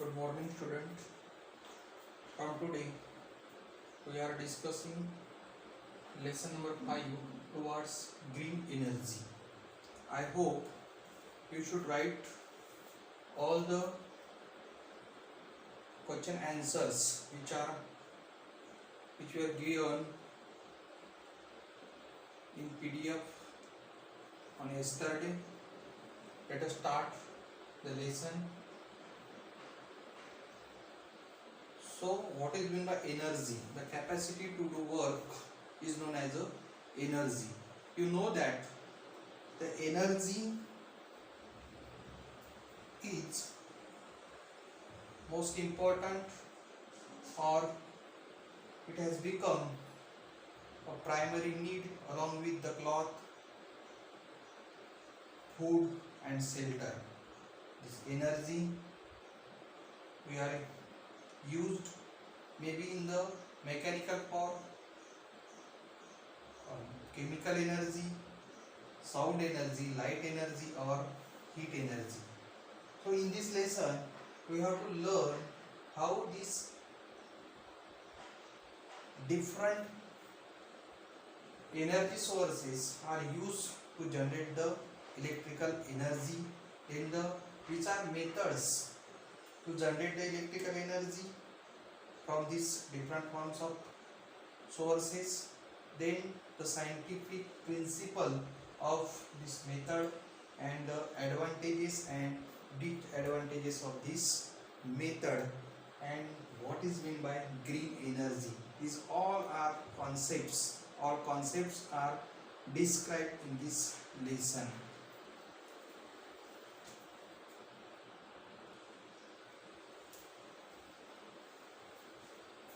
Good morning, student. From today, we are discussing lesson number 5 towards green energy. I hope you should write all the question answers which were given in PDF on yesterday. Let us start the lesson. So, what is meant by energy? The capacity to do work is known as a energy. You know that the energy is most important, or it has become a primary need along with the cloth, food and shelter. This energy we are used maybe in the mechanical form, chemical energy, sound energy, light energy or heat energy. So in this lesson we have to learn how these different energy sources are used to generate the electrical energy, and which are methods to generate the electrical energy from these different forms of sources, then the scientific principle of this method and the advantages and disadvantages of this method, and what is meant by green energy. These all concepts are described in this lesson.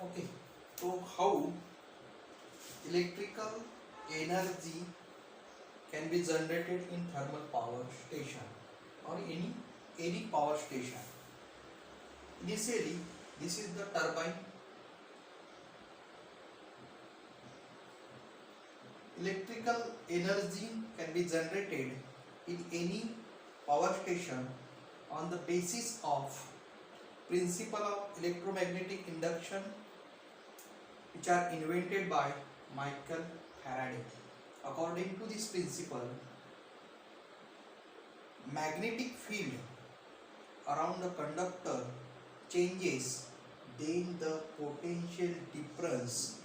Okay, so how electrical energy can be generated in thermal power station or any power station. Initially, this is the turbine. Electrical energy can be generated in any power station on the basis of principle of electromagnetic induction, which are invented by Michael Faraday. According to this principle, magnetic field around the conductor changes, then the potential difference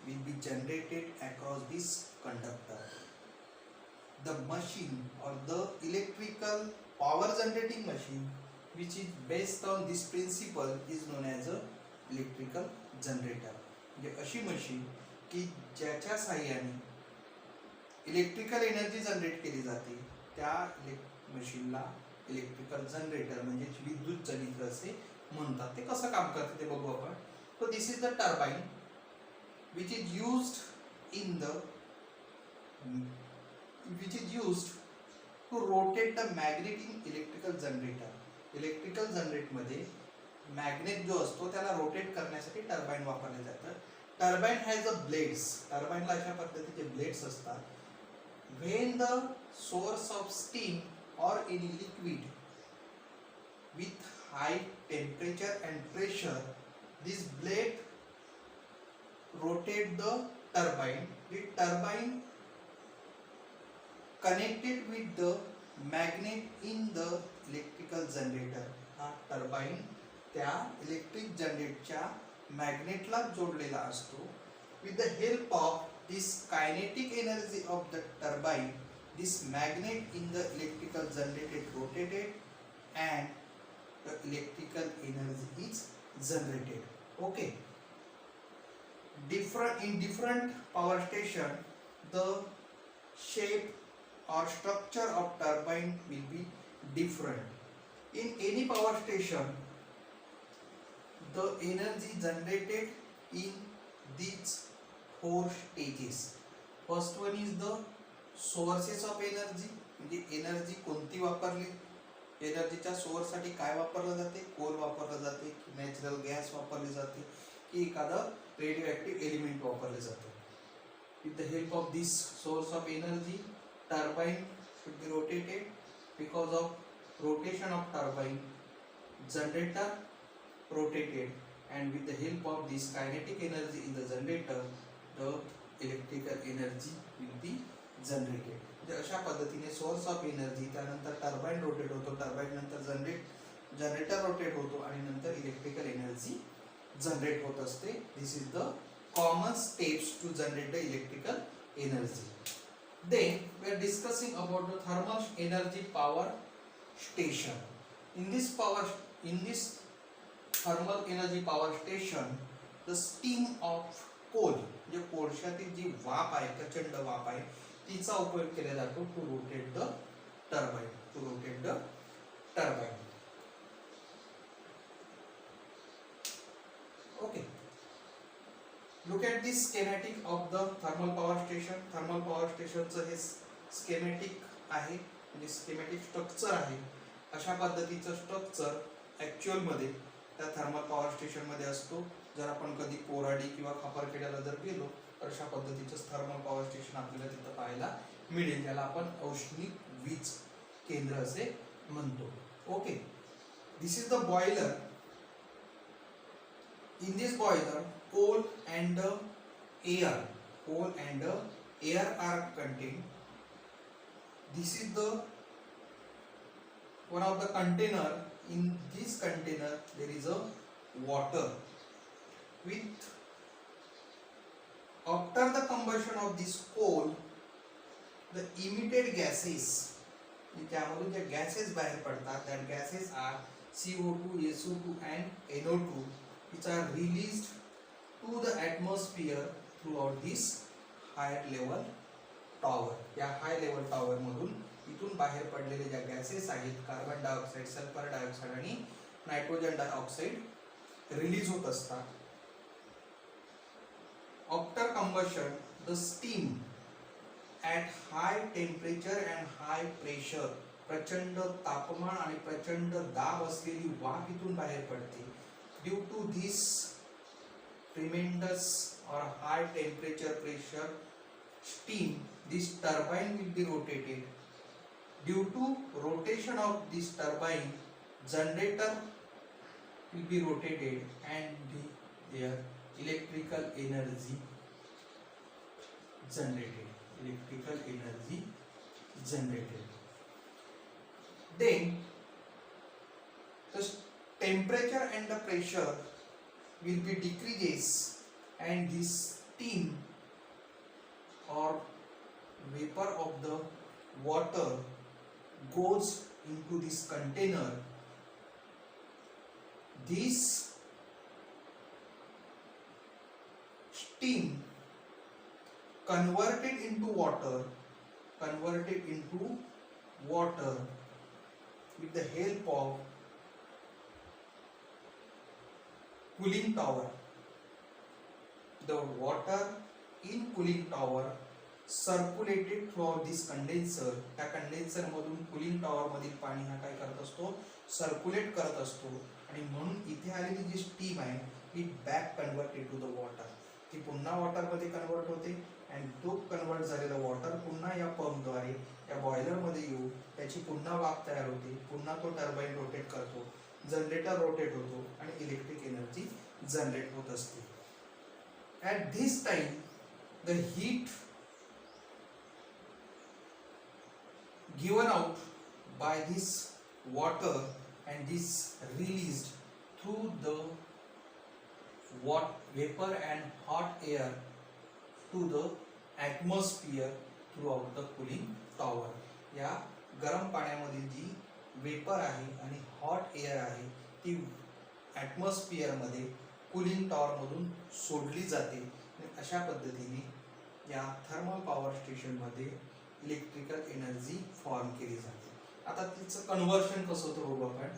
will be generated across this conductor. The machine or the electrical power generating machine which is based on this principle is known as a electrical generator. म्हणजे अशी machine की ज्याच्या साहाय्याने electrical energy generate केली जाते, त्या मशीनला electrical generator म्हणजे विद्युत जनित्र असे म्हणतात. ते कसं काम करते ते बघू आपण. So this is the turbine which is used to rotate the magnet in electrical generator. Electrical generate मध्ये मॅग्नेट जो असतो त्याला रोटेट करण्यासाठी टर्बाइन वापरले जातात. Turbine has a blades. टर्बाइनला अशा पद्धतीचे ब्लेड्स असतात. When the source of steam or any liquid with high temperature and pressure, this blade rotate the turbine. The turbine connected with the magnet in the electrical generator. हा turbine त्या electric जनरेटरच्या मॅग्नेटला जोडलेला असतो. With the help of this kinetic energy of the turbine, this magnet in the electrical generator rotated and the electrical energy is generated. Okay. In different power station, the shape or structure of turbine will be different. In any power station, the energy generated in these 4 stages. First one is the sources of energy. म्हणजे energy कोणती वापरली, एनर्जीच्या source साठी काय वापरलं जाते, कोल वापरलं जाते, natural gas वापरली जाते, की एखादं radioactive element वापरले जाते. With the help of this source of energy, turbine should be rotated. Because of rotation of turbine, generator rotated, and with the help of this kinetic energy in the generator, the electrical energy will be generated. म्हणजे अशा पद्धतीने source of energy, त्यानंतर turbine rotate होतो, turbine नंतर generator rotate होतो आणि नंतर electrical energy generate होत असते. This is the common steps to generate the electrical energy. Then we are discussing about the thermal energy power station. In this thermal energy power station, the steam of coal, म्हणजे कोळशातील जी वाफ आहे, प्रचंड वाफ आहे, तिचा उपयोग केला जातो to rotate the turbine. Okay. Look at this schematic of the thermal power station. Thermal power station चं हे schematic आहे, म्हणजे schematic structure आहे. अशा पद्धतीचं स्ट्रक्चर ऍक्च्युअल मध्ये त्या थर्मल पॉवर स्टेशन मध्ये असतो. जर आपण कधी कोराडी किंवा खापरखेड्याला जर गेलो तर अशा पद्धतीचं थर्मल पॉवर स्टेशन आपल्याला तिथं पाहायला मिळेल. त्याला आपण औष्णिक वीज केंद्र असे म्हणतो. Okay, this is the boiler. In this boiler, coal and air are contained. This is the one of the container. In this container there is a water. With after the combustion of this coal, the emitted gases, त्यामधून जे gases बाहेर पडतात, that gases are CO2, SO2 and NO2, which are released to the atmosphere throughout this higher level tower. या high level tower मधून इथून बाहेर पडलेले ज्या gases आहेत, कार्बन डायऑक्साइड, सल्फर डायऑक्साइड आणि नायट्रोजन डायऑक्साइड रिलीज होत असतात. After combustion, the steam at high temperature and high pressure, प्रचंड तापमान आणि प्रचंड दाब असलेली वाफ इथून बाहेर पडते. Due to this tremendous or high temperature pressure steam, this turbine will be rotated. Due to rotation of this turbine, generator will be rotated and their electrical energy generated. Then the temperature and the pressure will be decreases, and this steam or vapor of the water goes into this container. This steam converted into water with the help of cooling tower. The water in cooling tower circulated throughout this condenser. त्या condenser मधून cooling tower मधील पाणी हा काय करत असतो, circulate करत असतो, आणि म्हणून इथे आलेली जी स्टीम आहे ही back converted to the water, ती पुन्हा वॉटर मध्ये कन्वर्ट होते, आणि तो कन्वर्ट झालेला वॉटर पुन्हा या पंप द्वारे या बॉयलर मध्ये येऊन त्याची पुन्हा वाफ तयार होते, पुन्हा तो टर्बाइन रोटेट करतो, जनरेटर रोटेट होतो आणि इलेक्ट्रिक एनर्जी जनरेट होत असते. At this time, the heat given out by this water and this released through the vapor and hot air to the atmosphere throughout the cooling tower. या गरम पाण्यामधील जी vapour आहे आणि hot air आहे ती atmosphere मध्ये cooling tower मधून सोडली जाते. अशा पद्धतीने या थर्मल पॉवर स्टेशन मध्ये इलेक्ट्रिकल एनर्जी फॉर्म केली जाते. आता तिचं कन्व्हर्शन कसं होतं बघू आपण.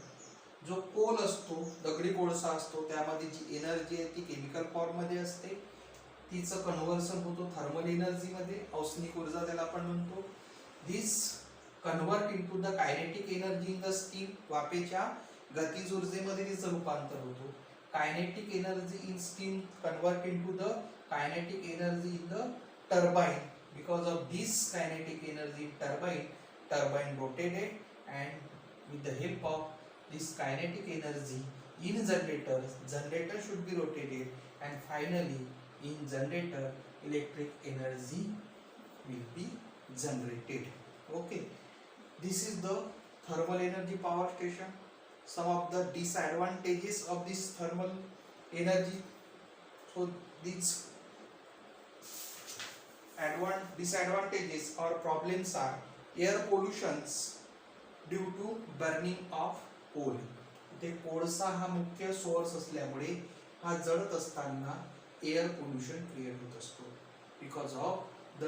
जो कोल असतो, दगडी कोळसा असतो, त्यामध्ये जी एनर्जी आहे ती केमिकल फॉर्म मध्ये असते, तिचं कन्व्हर्सन होतो थर्मल एनर्जी मध्ये, औष्णिक ऊर्जा त्याला आपण म्हणतो. This convert into the kinetic energy in the steam, वाफेच्या गतीज ऊर्जेमध्ये तिचं रूपांतर होतो. Kinetic energy in steam convert into the kinetic energy in the turbine. Because of this kinetic energy in turbine rotated, and with the help of this kinetic energy In generator should be rotated, and finally in generator electric energy will be generated. Okay, this is the thermal energy power station. Some of the disadvantages of this thermal energy. So these disadvantages or problems are air pollutions due to burning of coal. ते कोळसा हा मुख्य source असल्यामुळे हा जळत असताना air pollution create होत असतो. Because of the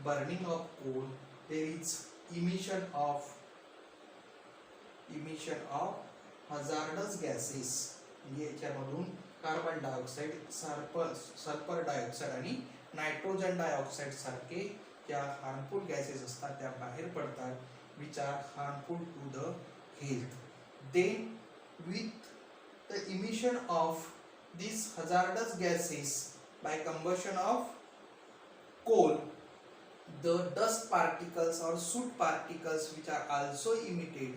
burning of coal there is emission of hazardous gases. म्हणजे याच्यामधून कार्बन डायऑक्साइड, सल्फर डायऑक्साइड आणि नायट्रोजन डायऑक्साइड सारखे ज्या हार्मफुल गॅसेस असतात त्या बाहेर पडतात, which are harmful to the health. Then with the emission of these hazardous gases by combustion of coal, the dust particles or soot particles which are also emitted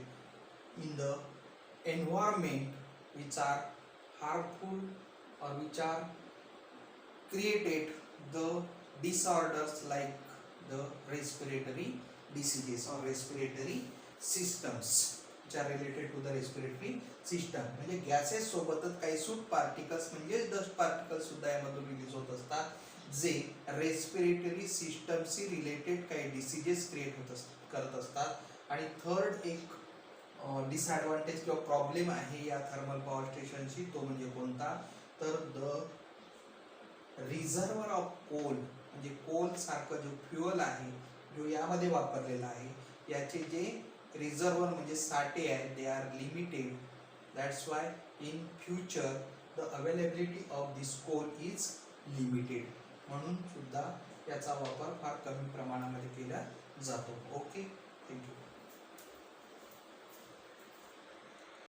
in the environment, which are harmful or which are created the disorders like the respiratory diseases or respiratory systems which are related to the respiratory system. म्हणजे gases सोबतच काही suit particles म्हणजे dust particles सुद्धा यामधून release होत असतात जे respiratory सिस्टमशी related काही डिसीजेस क्रिएट करत असतात. आणि थर्ड एक डिसएडवांटेज किंवा प्रॉब्लेम आहे या थर्मल पॉवर स्टेशनची, तो म्हणजे कोणता, तर द रिझर्वर ऑफ कोल, म्हणजे कोल सारखं जो फ्युअल आहे जो यामध्ये वापरलेला आहे याचे जे रिझर्वर म्हणजे साठे आहेत they are limited. That's why in future the availability of this coal is limited. म्हणून सुद्धा याचा वापर फार कमी प्रमाणामध्ये केला जातो. Okay, thank you.